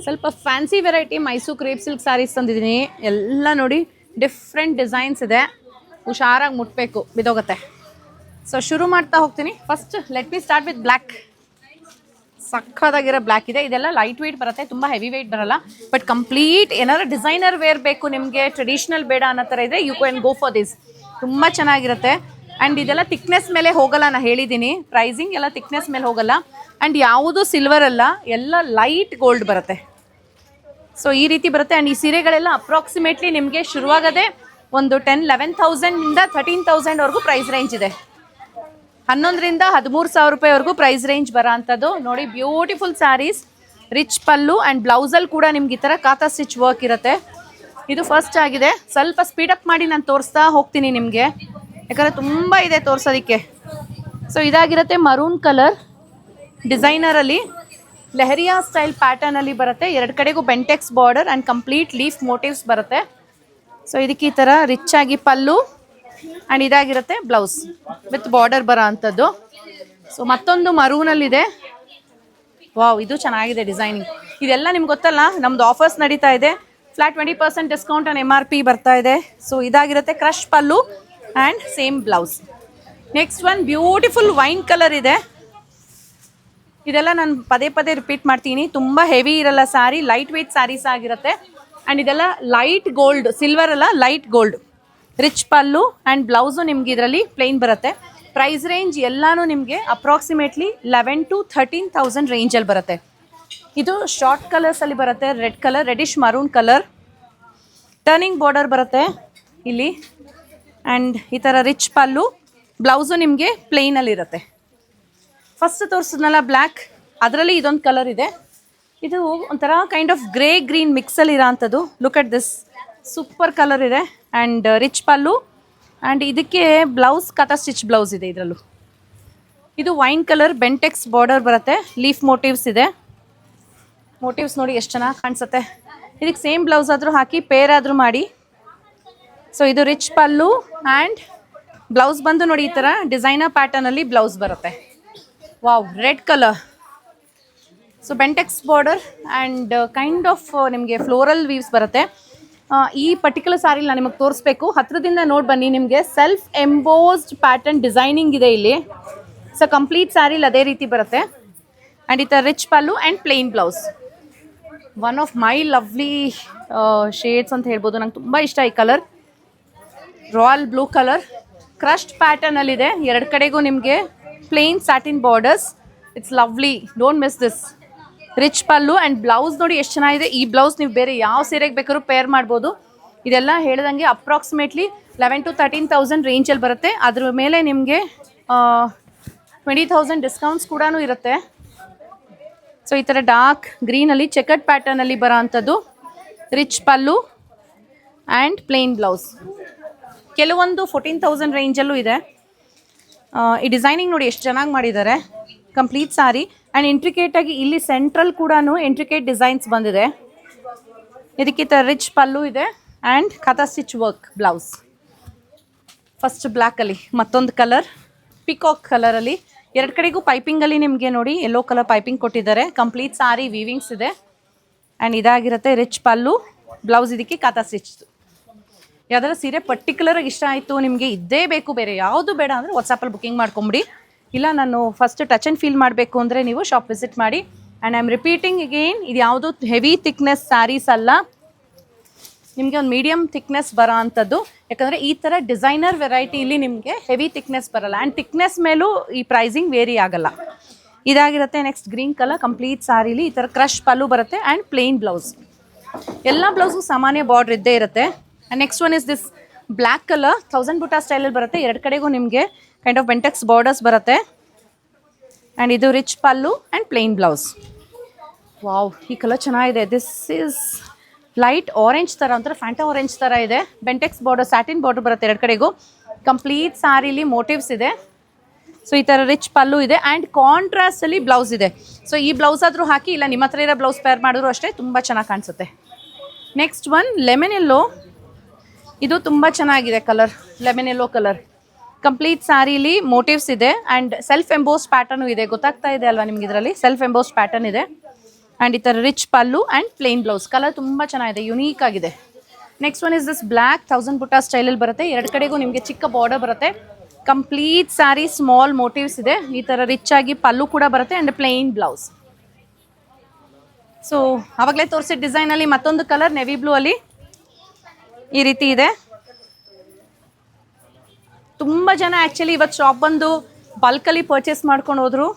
ಸ್ವಲ್ಪ fancy variety Mysuru crepe silk sarees ತಂದಿದ್ದೀನಿ. ಎಲ್ಲ ನೋಡಿ ಡಿಫ್ರೆಂಟ್ ಡಿಸೈನ್ಸ್ ಇದೆ. ಹುಷಾರಾಗಿ ಮುಟ್ಬೇಕು, ಬಿದೋಗುತ್ತೆ. ಸೊ ಶುರು ಮಾಡ್ತಾ ಹೋಗ್ತೀನಿ. First let me start with black. ಸಕ್ಕದಾಗಿರೋ ಬ್ಲ್ಯಾಕ್ ಇದೆ. ಇದೆಲ್ಲ ಲೈಟ್ ವೆಯ್ಟ್ ಬರುತ್ತೆ, ತುಂಬ ಹೆವಿ ವೆಯ್ಟ್ ಬರಲ್ಲ. ಬಟ್ ಕಂಪ್ಲೀಟ್ ಏನಾದ್ರು ಡಿಸೈನರ್ ವೇರ್ ಬೇಕು ನಿಮಗೆ, ಟ್ರೆಡಿಷ್ನಲ್ ಬೇಡ ಅನ್ನೋ ಥರ ಇದೆ, you can go for this. ತುಂಬ ಚೆನ್ನಾಗಿರುತ್ತೆ. ಆ್ಯಂಡ್ ಇದೆಲ್ಲ ಥಿಕ್ನೆಸ್ ಮೇಲೆ ಹೋಗಲ್ಲ, ನಾನು ಹೇಳಿದ್ದೀನಿ ಪ್ರೈಸಿಂಗ್ ಎಲ್ಲ ಥಿಕ್ನೆಸ್ ಮೇಲೆ ಹೋಗಲ್ಲ. ಆ್ಯಂಡ್ ಯಾವುದು ಸಿಲ್ವರ್ ಅಲ್ಲ, ಎಲ್ಲ ಲೈಟ್ ಗೋಲ್ಡ್ ಬರುತ್ತೆ. ಸೊ ಈ ರೀತಿ ಬರುತ್ತೆ. ಆ್ಯಂಡ್ ಈ ಸೀರೆಗಳೆಲ್ಲ ಅಪ್ರಾಕ್ಸಿಮೇಟ್ಲಿ ನಿಮಗೆ ಶುರುವಾಗದೆ ಒಂದು 10-11,000 13,000ವರೆಗೂ ಪ್ರೈಸ್ ರೇಂಜ್ ಇದೆ. 11,000-13,000 ರೂಪಾಯಿವರೆಗೂ ಪ್ರೈಸ್ ರೇಂಜ್ ಬರೋ ಅಂಥದ್ದು. ನೋಡಿ beautiful sarees, rich pallu and ಬ್ಲೌಸಲ್ಲಿ ಕೂಡ ನಿಮ್ಗೆ ಈ ಥರ ಕಾತಾ ಸ್ಟಿಚ್ ವರ್ಕ್ ಇರುತ್ತೆ. ಇದು ಫಸ್ಟ್ ಆಗಿದೆ. ಸ್ವಲ್ಪ ಸ್ಪೀಡಪ್ ಮಾಡಿ ನಾನು ತೋರಿಸ್ತಾ ಹೋಗ್ತೀನಿ ನಿಮಗೆ, ಯಾಕಂದರೆ ತುಂಬ ಇದೆ ತೋರಿಸೋದಕ್ಕೆ. ಸೊ ಇದಾಗಿರುತ್ತೆ ಮರೂನ್ ಕಲರ್ ಡಿಸೈನರಲ್ಲಿ, ಲೆಹರಿಯಾ ಸ್ಟೈಲ್ ಪ್ಯಾಟರ್ನಲ್ಲಿ ಬರುತ್ತೆ. ಎರಡು ಕಡೆಗೂ Bentex border and complete leaf motives ಬರುತ್ತೆ. ಸೊ ಇದಕ್ಕೆ ಈ ಥರ ರಿಚ್ ಆಗಿ ಪಲ್ಲು ಆ್ಯಂಡ್ ಇದಾಗಿರುತ್ತೆ ಬ್ಲೌಸ್ ವಿತ್ ಬಾರ್ಡರ್ ಬರೋ ಅಂಥದ್ದು. ಸೊ ಮತ್ತೊಂದು ಮರೂನಲ್ಲಿದೆ. ವಾವ್, ಇದು ಚೆನ್ನಾಗಿದೆ ಡಿಸೈನಿಂಗ್. ಇದೆಲ್ಲ ನಿಮ್ಗೆ ಗೊತ್ತಲ್ಲ, ನಮ್ದು ಆಫರ್ಸ್ ನಡೀತಾ ಇದೆ. ಫ್ಲಾಟ್ 20% ಡಿಸ್ಕೌಂಟ್ ಆನ್ MRP ಬರ್ತಾ ಇದೆ. ಸೊ ಇದಾಗಿರುತ್ತೆ crush pallu and same blouse. Next one beautiful wine colour ಇದೆ. ಇದೆಲ್ಲ ನಾನು ಪದೇ ಪದೇ ರಿಪೀಟ್ ಮಾಡ್ತೀನಿ, ತುಂಬ ಹೆವಿ ಇರಲ್ಲ ಸ್ಯಾರಿ, ಲೈಟ್ ವೆಯ್ಟ್ ಸ್ಯಾರೀಸ್ ಆಗಿರುತ್ತೆ. ಆ್ಯಂಡ್ ಇದೆಲ್ಲ ಲೈಟ್ ಗೋಲ್ಡ್, ಸಿಲ್ವರ್ ಅಲ್ಲ light gold. Rich pallu and blouse ನಿಮ್ಗೆ ಇದರಲ್ಲಿ ಪ್ಲೇನ್ ಬರುತ್ತೆ. ಪ್ರೈಸ್ ರೇಂಜ್ ಎಲ್ಲನೂ ನಿಮಗೆ ಅಪ್ರಾಕ್ಸಿಮೇಟ್ಲಿ 11,000-13,000 ರೇಂಜಲ್ಲಿ ಬರುತ್ತೆ. ಇದು ಶಾರ್ಟ್ ಕಲರ್ಸಲ್ಲಿ ಬರುತ್ತೆ. Red colour, reddish maroon colour, turning border ಬರುತ್ತೆ ಇಲ್ಲಿ. ಆ್ಯಂಡ್ ಈ ಥರ ರಿಚ್ ಪಲ್ಲು, ಬ್ಲೌಸು ನಿಮಗೆ ಪ್ಲೇನಲ್ಲಿರುತ್ತೆ. ಫಸ್ಟ್ ತೋರಿಸಿದ್ನಲ್ಲ ಬ್ಲ್ಯಾಕ್, ಅದರಲ್ಲಿ ಇದೊಂದು ಕಲರ್ ಇದೆ. ಇದು ಒಂಥರ ಕೈಂಡ್ ಆಫ್ ಗ್ರೇ ಗ್ರೀನ್ ಮಿಕ್ಸಲ್ಲಿ ಇರೋ ಅಂಥದ್ದು. Look at this, super colour ಇದೆ. ಆ್ಯಂಡ್ ರಿಚ್ ಪಲ್ಲು ಆ್ಯಂಡ್ ಇದಕ್ಕೆ ಬ್ಲೌಸ್ ಕಾತಾ ಸ್ಟಿಚ್ ಬ್ಲೌಸ್ ಇದೆ ಇದರಲ್ಲೂ. ಇದು ವೈನ್ ಕಲರ್, ಬೆಂಟೆಕ್ಸ್ ಬಾರ್ಡರ್ ಬರುತ್ತೆ, ಲೀಫ್ ಮೋಟಿವ್ಸ್ ಇದೆ. ಮೋಟಿವ್ಸ್ ನೋಡಿ ಎಷ್ಟು ಚೆನ್ನಾಗಿ ಕಾಣಿಸುತ್ತೆ. ಇದಕ್ಕೆ ಸೇಮ್ ಬ್ಲೌಸ್ ಆದರೂ ಹಾಕಿ ಪೇರ್ ಆದರೂ ಮಾಡಿ. ಸೊ ಇದು ರಿಚ್ ಪಲ್ಲು ಆ್ಯಂಡ್ ಬ್ಲೌಸ್ ಬಂದು ನೋಡಿ ಈ ಥರ ಡಿಸೈನರ್ ಪ್ಯಾಟರ್ನಲ್ಲಿ ಬ್ಲೌಸ್ ಬರುತ್ತೆ. Wow, red colour. So Bentex border and kind of ನಿಮಗೆ ಫ್ಲೋರಲ್ ವೀವ್ಸ್ ಬರುತ್ತೆ. ಈ ಪರ್ಟಿಕ್ಯುಲರ್ ಸ್ಯಾರಿಲಿ ನಾನು ನಿಮಗೆ ತೋರಿಸ್ಬೇಕು, ಹತ್ರದಿಂದ ನೋಡಿ ಬನ್ನಿ. ನಿಮಗೆ ಸೆಲ್ಫ್ ಎಂಬೋಸ್ಡ್ ಪ್ಯಾಟರ್ನ್ ಡಿಸೈನಿಂಗ್ ಇದೆ ಇಲ್ಲಿ. ಸೊ ಕಂಪ್ಲೀಟ್ ಸ್ಯಾರಿಲಿ ಅದೇ ರೀತಿ ಬರುತ್ತೆ. ಆ್ಯಂಡ್ ಈ ಥರ rich pallu and plain blouse. One of my lovely shades ಅಂತ ಹೇಳ್ಬೋದು. ನಂಗೆ ತುಂಬ ಇಷ್ಟ ಈ colour, royal blue colour. Crushed ಪ್ಯಾಟರ್ನಲ್ಲಿದೆ, ಎರಡು ಕಡೆಗೂ ನಿಮಗೆ plain satin borders. It's lovely, don't miss this. Rich pallu and blouse ನೋಡಿ ಎಷ್ಟು ಚೆನ್ನಾಗಿದೆ. ಈ ಬ್ಲೌಸ್ ನೀವು ಬೇರೆ ಯಾವ ಸೀರೆಗೆ ಬೇಕಾದ್ರೂ ಪೇರ್ ಮಾಡ್ಬೋದು. ಇದೆಲ್ಲ ಹೇಳ್ದಂಗೆ ಅಪ್ರಾಕ್ಸಿಮೇಟ್ಲಿ 11,000-13,000 ರೇಂಜಲ್ಲಿ ಬರುತ್ತೆ. ಅದ್ರ ಮೇಲೆ ನಿಮಗೆ 20,000 ಡಿಸ್ಕೌಂಟ್ಸ್ ಕೂಡ ಇರುತ್ತೆ. ಸೊ ಈ ಥರ ಡಾರ್ಕ್ ಗ್ರೀನಲ್ಲಿ ಚೆಕರ್ಡ್ ಪ್ಯಾಟರ್ನಲ್ಲಿ ಬರೋ ಅಂಥದ್ದು, rich pallu and plain blouse. ಕೆಲವೊಂದು 14,000 ರೇಂಜಲ್ಲೂ ಇದೆ. ಈ ಡಿಸೈನಿಂಗ್ ನೋಡಿ ಎಷ್ಟು ಚೆನ್ನಾಗಿ ಮಾಡಿದ್ದಾರೆ. ಕಂಪ್ಲೀಟ್ ಸ್ಯಾರಿ ಆ್ಯಂಡ್ ಇಂಟ್ರಿಕೇಟಾಗಿ ಇಲ್ಲಿ ಸೆಂಟ್ರಲ್ ಕೂಡ ಇಂಟ್ರಿಕೇಟ್ ಡಿಸೈನ್ಸ್ ಬಂದಿದೆ. ಇದಕ್ಕೆ ರಿಚ್ ಪಲ್ಲು ಇದೆ ಆ್ಯಂಡ್ ಕಾತಾ ಸ್ಟಿಚ್ ವರ್ಕ್ ಬ್ಲೌಸ್. ಫಸ್ಟ್ ಬ್ಲ್ಯಾಕಲ್ಲಿ ಮತ್ತೊಂದು ಕಲರ್, ಪಿಕಾಕ್ ಕಲರಲ್ಲಿ. ಎರಡು ಕಡೆಗೂ ಪೈಪಿಂಗಲ್ಲಿ ನಿಮಗೆ ನೋಡಿ ಯೆಲ್ಲೋ ಕಲರ್ ಪೈಪಿಂಗ್ ಕೊಟ್ಟಿದ್ದಾರೆ. ಕಂಪ್ಲೀಟ್ ಸ್ಯಾರಿ ವೀವಿಂಗ್ಸ್ ಇದೆ. ಆ್ಯಂಡ್ ಇದಾಗಿರುತ್ತೆ ರಿಚ್ ಪಲ್ಲು, ಬ್ಲೌಸ್ ಇದಕ್ಕೆ ಕಾತಾ ಸ್ಟಿಚ್. ಯಾವ್ದಾರ ಸೀರೆ ಪರ್ಟಿಕ್ಯುಲರಾಗಿ ಇಷ್ಟ ಆಯಿತು ನಿಮಗೆ, ಇದ್ದೇ ಬೇಕು ಬೇರೆ ಯಾವುದು ಬೇಡ ಅಂದರೆ ವಾಟ್ಸಪ್ಪಲ್ಲಿ ಬುಕ್ಕಿಂಗ್ ಮಾಡ್ಕೊಂಬಿಡಿ. ಇಲ್ಲ ನಾನು ಫಸ್ಟ್ ಟಚ್ ಆ್ಯಂಡ್ ಫೀಲ್ ಮಾಡಬೇಕು ಅಂದರೆ ನೀವು ಶಾಪ್ ವಿಸಿಟ್ ಮಾಡಿ. And I am repeating again, ಇದು ಯಾವುದು ಹೆವಿ ಥಿಕ್ನೆಸ್ ಸ್ಯಾರೀಸ್ ಅಲ್ಲ, ನಿಮಗೆ ಒಂದು ಮೀಡಿಯಮ್ ಥಿಕ್ನೆಸ್ ಬರೋ ಅಂಥದ್ದು. ಯಾಕಂದರೆ ಈ ಥರ ಡಿಸೈನರ್ ವೆರೈಟಿಲಿ ನಿಮಗೆ ಹೆವಿ ಥಿಕ್ನೆಸ್ ಬರಲ್ಲ. ಆ್ಯಂಡ್ ಥಿಕ್ನೆಸ್ ಮೇಲೂ ಈ ಪ್ರೈಸಿಂಗ್ ವೇರಿ ಆಗಲ್ಲ. ಇದಾಗಿರುತ್ತೆ ನೆಕ್ಸ್ಟ್ ಗ್ರೀನ್ ಕಲರ್. ಕಂಪ್ಲೀಟ್ ಸ್ಯಾರಿಲಿ ಈ ಥರ ಕ್ರಶ್ ಪಲ್ಲು ಬರುತ್ತೆ ಆ್ಯಂಡ್ ಪ್ಲೇನ್ ಬ್ಲೌಸ್. ಎಲ್ಲ ಬ್ಲೌಸು ಸಾಮಾನ್ಯ ಬಾರ್ಡ್ರ್ ಇದ್ದೇ ಇರುತ್ತೆ. And next one is this black colour, 1000 ಬುಟಾ ಸ್ಟೈಲಲ್ಲಿ ಬರುತ್ತೆ. ಎರಡು ಕಡೆಗೂ ನಿಮಗೆ ಕೈಂಡ್ ಆಫ್ ಬೆಂಟೆಕ್ಸ್ ಬಾರ್ಡರ್ಸ್ ಬರುತ್ತೆ. ಆ್ಯಂಡ್ ಇದು rich pallu and plain blouse. Wow, ಈ ಕಲರ್ ಚೆನ್ನಾಗಿದೆ. ದಿಸ್ ಈಸ್ ಲೈಟ್ ಆರೆಂಜ್ ಥರ, ಒಂಥರ ಫ್ಯಾಂಟಾ ಆರೆಂಜ್ ಥರ ಇದೆ. ಬೆಂಟೆಕ್ಸ್ ಬಾರ್ಡರ್, ಸ್ಯಾಟಿನ್ ಬಾರ್ಡರ್ ಬರುತ್ತೆ ಎರಡು ಕಡೆಗೂ. ಕಂಪ್ಲೀಟ್ ಸ್ಯಾರಿಲಿ ಮೋಟಿವ್ಸ್ ಇದೆ. ಸೊ ಈ ಥರ ರಿಚ್ ಪಲ್ಲು ಇದೆ ಆ್ಯಂಡ್ ಕಾಂಟ್ರಾಸ್ಟಲ್ಲಿ ಬ್ಲೌಸ್ ಇದೆ. ಸೊ ಈ ಬ್ಲೌಸ್ ಆದರೂ ಹಾಕಿ, ಇಲ್ಲ ನಿಮ್ಮ ಹತ್ರ ಇರೋ ಬ್ಲೌಸ್ ಪೇರ್ ಮಾಡಿದ್ರು ಅಷ್ಟೇ, ತುಂಬ ಚೆನ್ನಾಗಿ ಕಾಣಿಸುತ್ತೆ. Next one lemon yellow. ಇದು ತುಂಬ ಚೆನ್ನಾಗಿದೆ colour, lemon yellow colour. Complete ಸ್ಯಾರಿಲಿ ಮೋಟಿವ್ಸ್ ಇದೆ ಆ್ಯಂಡ್ ಸೆಲ್ಫ್ ಎಂಬೋಸ್ಡ್ ಪ್ಯಾಟರ್ನು ಇದೆ. ಗೊತ್ತಾಗ್ತಾ ಇದೆ ಅಲ್ವಾ ನಿಮ್ಗೆ? ಇದರಲ್ಲಿ ಸೆಲ್ಫ್ ಎಂಬೋಸ್ಡ್ ಪ್ಯಾಟರ್ನ್ ಇದೆ. ಆ್ಯಂಡ್ ಈ ಥರ rich pallu and plain blouse. Colour ತುಂಬ ಚೆನ್ನಾಗಿದೆ, ಯುನೀಕ್ ಆಗಿದೆ. Next one is this black 1000 butta ಸ್ಟೈಲಲ್ಲಿ ಬರುತ್ತೆ. ಎರಡು ಕಡೆಗೂ ನಿಮಗೆ ಚಿಕ್ಕ ಬಾರ್ಡರ್ ಬರುತ್ತೆ. ಕಂಪ್ಲೀಟ್ ಸ್ಯಾರಿ ಸ್ಮಾಲ್ ಮೋಟಿವ್ಸ್ ಇದೆ. ಈ ಥರ ರಿಚ್ ಆಗಿ ಪಲ್ಲು ಕೂಡ ಬರುತ್ತೆ ಆ್ಯಂಡ್ ಪ್ಲೇನ್ ಬ್ಲೌಸ್. ಸೊ ಆವಾಗಲೇ ತೋರಿಸಿದ ಡಿಸೈನಲ್ಲಿ ಮತ್ತೊಂದು ಕಲರ್ ನೆವಿ ಬ್ಲೂ ಅಲ್ಲಿ ಈ ರೀತಿ ಇದೆ. ತುಂಬ ಜನ ಆ್ಯಕ್ಚುಲಿ ಇವತ್ತು ಶಾಪ್ ಬಂದು ಬಲ್ಕಲ್ಲಿ ಪರ್ಚೇಸ್ ಮಾಡ್ಕೊಂಡು ಹೋದ್ರು.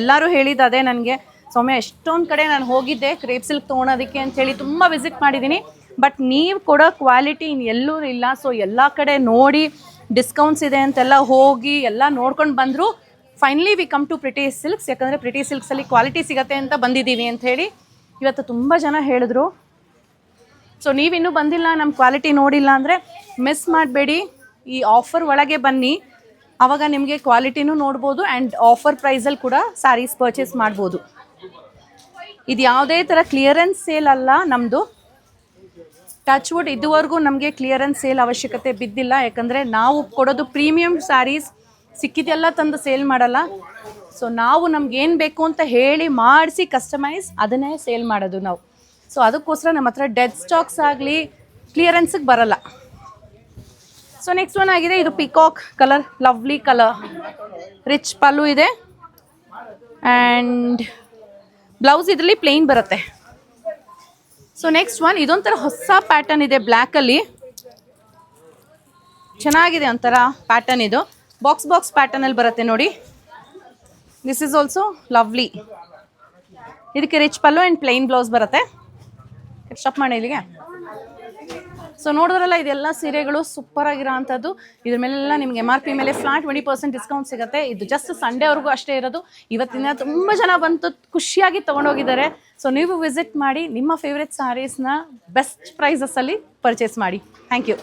ಎಲ್ಲರೂ ಹೇಳಿದ್ದು ಅದೇ ನನಗೆ, ಸೌಮ್ಯ ಎಷ್ಟೊಂದು ಕಡೆ ನಾನು ಹೋಗಿದ್ದೆ ಕ್ರೇಪ್ ಸಿಲ್ಕ್ ತೊಗೊಳೋದಕ್ಕೆ ಅಂಥೇಳಿ ತುಂಬ ವಿಸಿಟ್ ಮಾಡಿದ್ದೀನಿ, ಬಟ್ ನೀವು ಕೊಡೋ ಕ್ವಾಲಿಟಿ ಎಲ್ಲೂ ಇಲ್ಲ. ಸೊ ಎಲ್ಲ ಕಡೆ ನೋಡಿ ಡಿಸ್ಕೌಂಟ್ಸ್ ಇದೆ ಅಂತೆಲ್ಲ ಹೋಗಿ ಎಲ್ಲ ನೋಡ್ಕೊಂಡು ಬಂದರು. Finally we come to Pretty Silks, ಯಾಕಂದರೆ ಪ್ರಿಟಿ ಸಿಲ್ಕ್ಸಲ್ಲಿ ಕ್ವಾಲಿಟಿ ಸಿಗುತ್ತೆ ಅಂತ ಬಂದಿದ್ದೀವಿ ಅಂಥೇಳಿ ಇವತ್ತು ತುಂಬ ಜನ ಹೇಳಿದ್ರು. ಸೊ ನೀವಿನ್ನೂ ಬಂದಿಲ್ಲ, ನಮ್ಮ ಕ್ವಾಲಿಟಿ ನೋಡಿಲ್ಲ ಅಂದರೆ ಮಿಸ್ ಮಾಡಬೇಡಿ. ಈ ಆಫರ್ ಒಳಗೆ ಬನ್ನಿ, ಆವಾಗ ನಿಮಗೆ ಕ್ವಾಲಿಟಿನೂ ನೋಡ್ಬೋದು ಆ್ಯಂಡ್ ಆಫರ್ ಪ್ರೈಸಲ್ಲಿ ಕೂಡ ಸ್ಯಾರೀಸ್ ಪರ್ಚೇಸ್ ಮಾಡ್ಬೋದು. ಇದು ಯಾವುದೇ ಥರ ಕ್ಲಿಯರೆನ್ಸ್ ಸೇಲ್ ಅಲ್ಲ ನಮ್ಮದು. ಟಚ್ ವುಡ್ ಇದುವರೆಗೂ ನಮಗೆ ಕ್ಲಿಯರೆನ್ಸ್ ಸೇಲ್ ಅವಶ್ಯಕತೆ ಬಿದ್ದಿಲ್ಲ, ಯಾಕಂದರೆ ನಾವು ಕೊಡೋದು ಪ್ರೀಮಿಯಂ ಸ್ಯಾರೀಸ್. ಸಿಕ್ಕಿದೆಲ್ಲ ತಂದು ಸೇಲ್ ಮಾಡಲ್ಲ. ಸೊ ನಾವು ನಮ್ಗೇನು ಬೇಕು ಅಂತ ಹೇಳಿ ಮಾಡಿಸಿ ಕಸ್ಟಮೈಸ್ ಅದನ್ನೇ ಸೇಲ್ ಮಾಡೋದು ನಾವು. ಸೊ ಅದಕ್ಕೋಸ್ಕರ ನಮ್ಮ ಹತ್ರ ಡೆಡ್ ಸ್ಟಾಕ್ಸ್ ಆಗಲಿ ಕ್ಲಿಯರೆನ್ಸಿಗೆ ಬರಲ್ಲ. ಸೊ ನೆಕ್ಸ್ಟ್ ಒನ್ ಆಗಿದೆ, ಇದು peacock colour, lovely colour, rich pallu ಇದೆ ಆ್ಯಂಡ್ ಬ್ಲೌಸ್ ಇದರಲ್ಲಿ ಪ್ಲೇನ್ ಬರುತ್ತೆ. ಸೊ ನೆಕ್ಸ್ಟ್ ಒನ್ ಇದೊಂಥರ ಹೊಸ ಪ್ಯಾಟರ್ನ್ ಇದೆ, ಬ್ಲ್ಯಾಕಲ್ಲಿ ಚೆನ್ನಾಗಿದೆ ಒಂಥರ ಪ್ಯಾಟರ್ನ್. ಇದು ಬಾಕ್ಸ್ ಬಾಕ್ಸ್ ಪ್ಯಾಟರ್ನಲ್ಲಿ ಬರುತ್ತೆ ನೋಡಿ. This is also lovely. ಇದಕ್ಕೆ rich pallu and plain blouse ಬರುತ್ತೆ. ಸ್ಟಾಪ್ ಮಾಡಿ ಇಲ್ಲಿಗೆ. ಸೊ ನೋಡಿದ್ರಲ್ಲ, ಇದೆಲ್ಲ ಸೀರೆಗಳು ಸೂಪರ್ ಆಗಿರೋ ಅಂಥದ್ದು. ಇದ್ರ ಮೇಲೆಲ್ಲ ನಿಮಗೆ MRP ಮೇಲೆ ಫ್ಲಾಟ್ 20% ಡಿಸ್ಕೌಂಟ್ ಸಿಗುತ್ತೆ. ಇದು ಜಸ್ಟ್ ಸಂಡೇವರೆಗೂ ಅಷ್ಟೇ ಇರೋದು. ಇವತ್ತಿನ ತುಂಬ ಜನ ಬಂತು ಖುಷಿಯಾಗಿ ತೊಗೊಂಡೋಗಿದ್ದಾರೆ. ಸೊ ನೀವು ವಿಸಿಟ್ ಮಾಡಿ, ನಿಮ್ಮ ಫೇವ್ರೆಟ್ ಸ್ಯಾರೀಸ್ನ ಬೆಸ್ಟ್ ಪ್ರೈಸಸಲ್ಲಿ ಪರ್ಚೇಸ್ ಮಾಡಿ. Thank you.